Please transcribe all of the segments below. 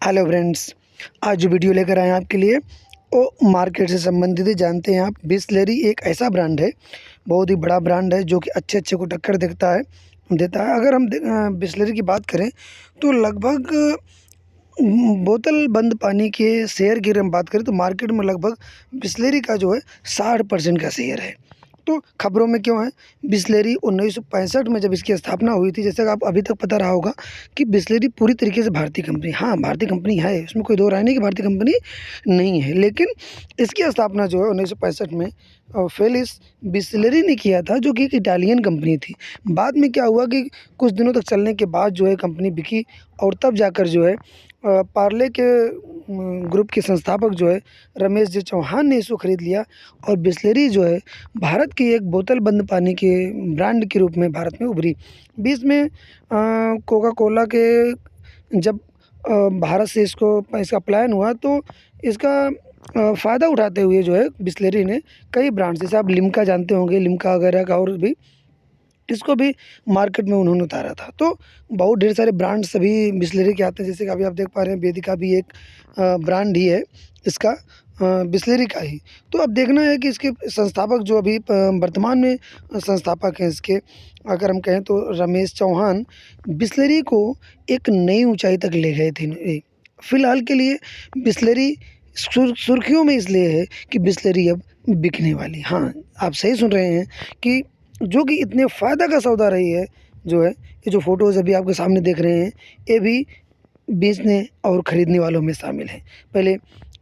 Hello friends, आज जो video लेकर आए हैं आपके लिए वो मार्केट से संबंधित है। जानते हैं आप, बिसलेरी एक ऐसा ब्रांड है, बहुत ही बड़ा ब्रांड है जो कि अच्छे को टक्कर देता है। अगर हम बिसलेरी की बात करें तो लगभग बोतल बंद पानी के शेयर की अगर हम बात करें तो मार्केट में लगभग बिसलेरी का जो है 60% का शेयर है। तो खबरों में क्यों है? बिसलेरी 1965 में जब इसकी स्थापना हुई थी, जैसे कि आप अभी तक पता रहा होगा कि बिसलेरी पूरी तरीके से भारतीय कंपनी, हाँ भारतीय कंपनी है, उसमें कोई दो राय नहीं कि भारतीय कंपनी नहीं है। लेकिन इसकी स्थापना जो है 1965 में फेलिस बिसलेरी ने किया था, जो कि एक इटालियन कंपनी थी। बाद में क्या हुआ कि कुछ दिनों तक चलने के बाद जो है कंपनी बिकी और तब जाकर जो है पार्ले के ग्रुप के संस्थापक जो है रमेश जी चौहान ने इसको ख़रीद लिया और बिसलेरी जो है भारत की एक बोतल बंद पानी के ब्रांड के रूप में भारत में उभरी। बीच में कोका कोला के जब भारत से इसका पलायन हुआ तो इसका फ़ायदा उठाते हुए जो है बिसलेरी ने कई ब्रांड, जैसे आप लिम्का जानते होंगे, लिम्का वगैरह का, और भी इसको भी मार्केट में उन्होंने उतारा था। तो बहुत ढेर सारे ब्रांड सभी बिसलेरी के आते हैं, जैसे कि अभी आप देख पा रहे हैं वेदिका भी एक ब्रांड ही है इसका, बिसलेरी का ही। तो अब देखना है कि इसके संस्थापक जो अभी वर्तमान में संस्थापक हैं इसके, अगर हम कहें तो रमेश चौहान बिसलेरी को एक नई ऊंचाई तक ले गए थे। फ़िलहाल के लिए बिसलेरी सुर्खियों में इसलिए है कि बिसलेरी अब बिकने वाली, हाँ आप सही सुन रहे हैं, कि जो कि इतने फ़ायदा का सौदा रही है, जो है ये जो फ़ोटोज़ अभी आपके सामने देख रहे हैं, ये भी बेचने और ख़रीदने वालों में शामिल हैं। पहले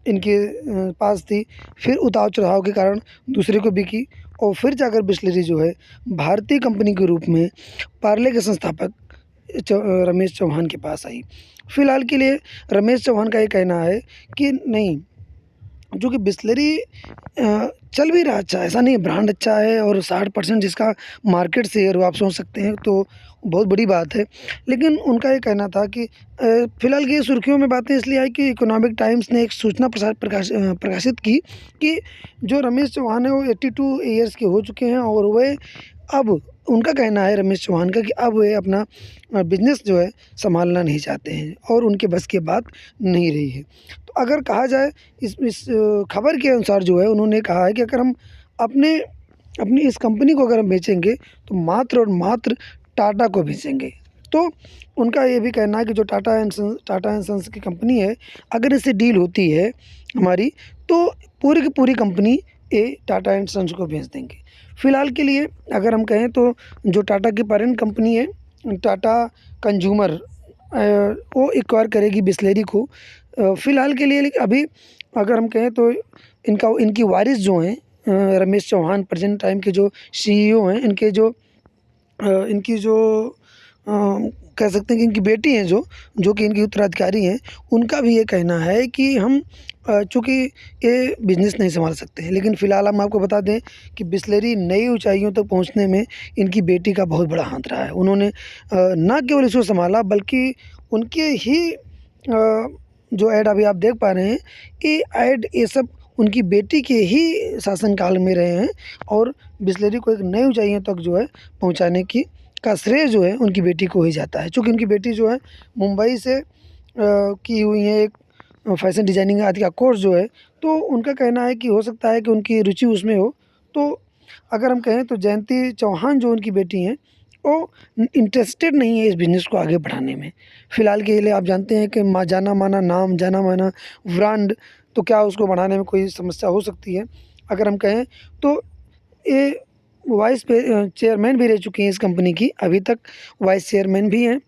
इनके पास थी, फिर उतार चढ़ाव के कारण दूसरे को बिकी और फिर जाकर बिसलेरी जो है भारतीय कंपनी के रूप में पार्ले के संस्थापक रमेश चौहान के पास आई। फ़िलहाल के लिए रमेश चौहान का ये कहना है कि नहीं, जो कि बिसलेरी चल भी रहा अच्छा है, ऐसा नहीं है, ब्रांड अच्छा है और 60% जिसका मार्केट शेयर हो, आप सोच सकते हैं, तो बहुत बड़ी बात है। लेकिन उनका ये कहना था कि फ़िलहाल की सुर्खियों में बातें इसलिए आई कि इकोनॉमिक टाइम्स ने एक सूचना प्रकाशित की कि जो रमेश चौहान है वो 82 ईयर्स के हो चुके हैं और वह अब, उनका कहना है रमेश चौहान का, कि अब वे अपना बिज़नेस जो है सँभालना नहीं चाहते हैं और उनके बस की बात नहीं रही है। तो अगर कहा जाए इस खबर के अनुसार जो है उन्होंने कहा है कि अगर हम अपनी इस कंपनी को अगर हम बेचेंगे तो मात्र और मात्र टाटा को बेचेंगे। तो उनका ये भी कहना है कि जो टाटा एंड सन्स की कंपनी है, अगर इससे डील होती है हमारी, तो पूरी की पूरी कंपनी ये टाटा एंड सन्स को बेच देंगे। फ़िलहाल के लिए अगर हम कहें तो जो टाटा की पेरेंट कंपनी है टाटा कंज्यूमर, वो एक्वायर करेगी बिसलेरी को फ़िलहाल के लिए। लेकिन अभी अगर हम कहें तो इनकी वारिस जो हैं रमेश चौहान, प्रेजेंट टाइम के जो सीईओ हैं, इनकी जो कह सकते हैं कि इनकी बेटी हैं जो कि इनकी उत्तराधिकारी हैं, उनका भी ये कहना है कि हम चूँकि ये बिज़नेस नहीं संभाल सकते हैं। लेकिन फ़िलहाल हम आपको बता दें कि बिसलेरी नई ऊंचाइयों तक पहुंचने में इनकी बेटी का बहुत बड़ा हाथ रहा है। उन्होंने ना केवल इसको संभाला, बल्कि उनके ही जो ऐड अभी आप देख पा रहे हैं, ये ऐड ये सब उनकी बेटी के ही शासनकाल में रहे हैं और बिसलेरी को एक नई ऊंचाइयों तक जो है पहुँचाने का श्रेय जो है उनकी बेटी को ही जाता है। चूँकि उनकी बेटी जो है मुंबई से की हुई है, एक फैशन डिज़ाइनिंग आदि का कोर्स जो है, तो उनका कहना है कि हो सकता है कि उनकी रुचि उसमें हो। तो अगर हम कहें तो जयंती चौहान जो उनकी बेटी हैं, वो इंटरेस्टेड नहीं है इस बिज़नेस को आगे बढ़ाने में। फ़िलहाल के लिए आप जानते हैं कि जाना माना नाम, जाना माना ब्रांड, तो क्या उसको बढ़ाने में कोई समस्या हो सकती है। अगर हम कहें तो ये वाइस चेयरमैन भी रह चुकी हैं इस कंपनी की, अभी तक वाइस चेयरमैन भी हैं।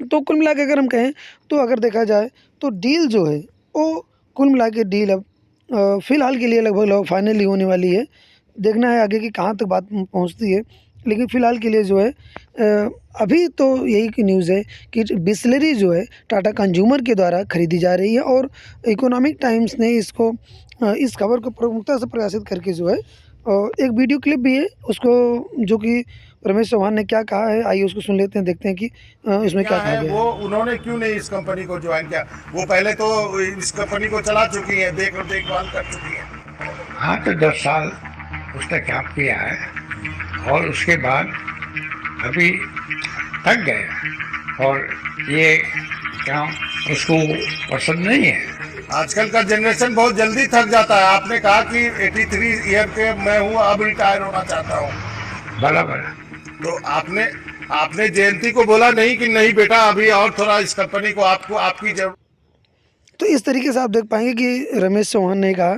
तो कुल मिला के अगर हम कहें तो अगर देखा जाए तो डील जो है वो कुल मिला के डील अब फ़िलहाल के लिए लगभग फाइनली होने वाली है। देखना है आगे कि कहाँ तक बात पहुँचती है। लेकिन फ़िलहाल के लिए जो है अभी तो यही की न्यूज़ है कि बिसलेरी जो है टाटा कंज्यूमर के द्वारा ख़रीदी जा रही है और इकोनॉमिक टाइम्स ने इसको इस खबर को प्रमुखता से प्रकाशित करके जो है एक वीडियो क्लिप भी है उसको, जो कि रमेश चौहान ने क्या कहा है, आइए उसको सुन लेते हैं, देखते हैं कि इसमें क्या कहा गया है। वो उन्होंने क्यों नहीं इस कंपनी को ज्वाइन किया? वो पहले तो इस कंपनी को चला चुकी है, देखभाल कर चुकी है। हाँ, तो 10 साल उसने काम किया है और उसके बाद अभी थक गए और ये क्या उसको पसंद नहीं है? आजकल का जनरेशन बहुत जल्दी थक जाता है। आपने कहा कि 83 ईयर के मैं हूँ, अब रिटायर होना चाहता हूँ। बराबर। तो आपने जयंती को बोला नहीं कि नहीं बेटा अभी और थोड़ा इस कंपनी को आपको आपकी जरूरत। तो इस तरीके से आप देख पाएंगे कि रमेश चौहान ने कहा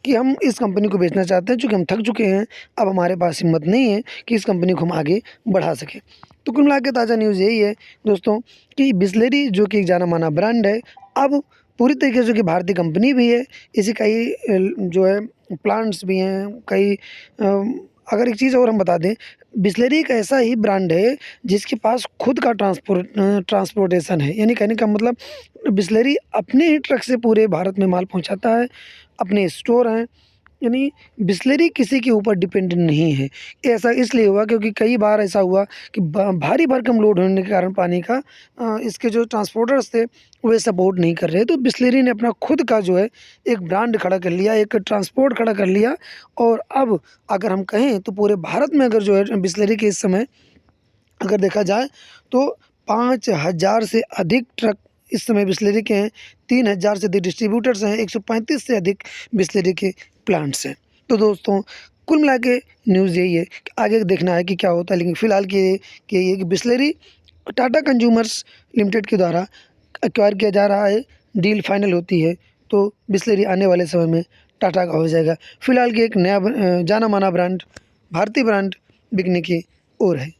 कि हम इस कंपनी को बेचना चाहते हैं, चूँकि हम थक चुके हैं, अब हमारे पास हिम्मत नहीं है कि इस कंपनी को हम आगे बढ़ा सकें। तो कुल मिला के ताज़ा न्यूज़ यही है दोस्तों कि बिसलेरी जो कि एक जाना माना ब्रांड है, अब पूरी तरीके से कि भारतीय कंपनी भी है, इसी कई जो है प्लांट्स भी हैं कई। अगर एक चीज़ और हम बता दें, बिसलेरी एक ऐसा ही ब्रांड है जिसके पास खुद का ट्रांसपोर्टेशन है, यानी कहने का मतलब बिसलेरी अपने ही ट्रक से पूरे भारत में माल पहुंचाता है, अपने स्टोर हैं, यानी बिसलेरी किसी के ऊपर डिपेंडेंट नहीं है। ऐसा इसलिए हुआ क्योंकि कई बार ऐसा हुआ कि भारी भरकम लोड होने के कारण पानी का इसके जो ट्रांसपोर्टर्स थे वे सपोर्ट नहीं कर रहे, तो बिसलेरी ने अपना खुद का जो है एक ब्रांड खड़ा कर लिया, एक ट्रांसपोर्ट खड़ा कर लिया। और अब अगर हम कहें तो पूरे भारत में अगर जो है बिसलेरी के इस समय अगर देखा जाए तो 5,000 से अधिक ट्रक इस समय बिसलेरी के हैं, 3,000 से अधिक डिस्ट्रीब्यूटर्स हैं, 135 से अधिक बिसलेरी के प्लांट्स हैं। तो दोस्तों कुल मिला के न्यूज़ यही है कि आगे देखना है कि क्या होता है, लेकिन फ़िलहाल के ये कि बिसलेरी टाटा कंज्यूमर्स लिमिटेड के द्वारा एक्वायर किया जा रहा है, डील फाइनल होती है तो बिसलेरी आने वाले समय में टाटा का हो जाएगा। फ़िलहाल की एक नया जाना माना ब्रांड, भारतीय ब्रांड बिकने की ओर है।